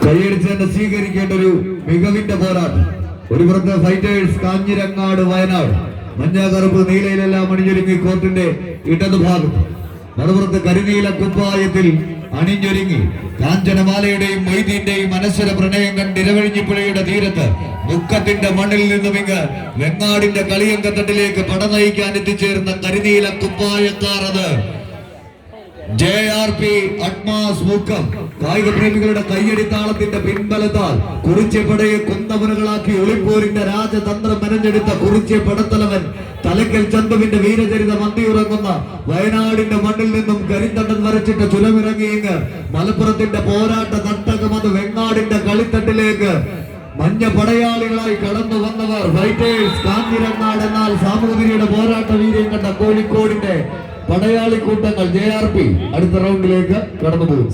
കൈയടിച്ച് തന്നെ സ്വീകരിക്കേണ്ട ഒരു മികവിന്റെ പോരാട്ടം. ഒരു പുറത്ത് ഫൈറ്റേഴ്സ് കാഞ്ഞിരങ്ങാട് വയനാട് മഞ്ഞ കറുപ്പ് നീലയിലെല്ലാം അണിഞ്ഞൊരുങ്ങി കോർട്ടിന്റെ ഇടതുഭാഗത്ത്, മറുപുറത്ത് കരിനീല കുപ്പായത്തിൽ അണിഞ്ഞൊരുങ്ങി കാഞ്ചനമാലയുടെയും മൊയ്തീന്റെയും അനശ്വര പ്രണയം കണ്ട് ഇരവഴിഞ്ഞിപ്പുഴയുടെ തീരത്ത് മുക്കത്തിന്റെ മണ്ണിൽ നിന്നും ഇങ്ങ് വെങ്ങാടിന്റെ കളിയങ്കത്തട്ടിലേക്ക് പട നയിക്കാൻ എത്തിച്ചേർന്ന കരിനീല കുപ്പായക്കാർ അത് JRP അഡ്മാസ് മുക്കം. കായിക പ്രേമികളുടെ കയ്യടിത്താളത്തിന്റെ പിൻബലത്താൽ കുറിച്യപ്പടയെ കുന്തവനുകളാക്കി ഒളിപ്പോരിന്റെ രാജതന്ത്രം മെനഞ്ഞെടുത്ത കുറിച്യ പടത്തലവൻ തലക്കൽ ചന്തുവിന്റെ വീരചരിതം അന്തിയുറങ്ങുന്ന വയനാടിന്റെ മണ്ണിൽ നിന്നും കരിന്തണ്ടൻ വരച്ചിട്ട് ചുരമിറങ്ങിയെങ്കിൽ മലപ്പുറത്തിന്റെ പോരാട്ട തട്ടകം അത് വെങ്ങാടിന്റെ കളിത്തട്ടിലേക്ക് മഞ്ഞ പടയാളികളായി കടന്നു വന്നവർ ഫൈറ്റേഴ്സ് കാഞ്ഞിരങ്ങാട്. എന്നാൽ സാമൂതിരിയുടെ പോരാട്ട വീര്യം കണ്ട കോഴിക്കോടിന്റെ പടയാളി കൂട്ടങ്ങൾ JRP അടുത്ത റൗണ്ടിലേക്ക് കടന്നുപോകും.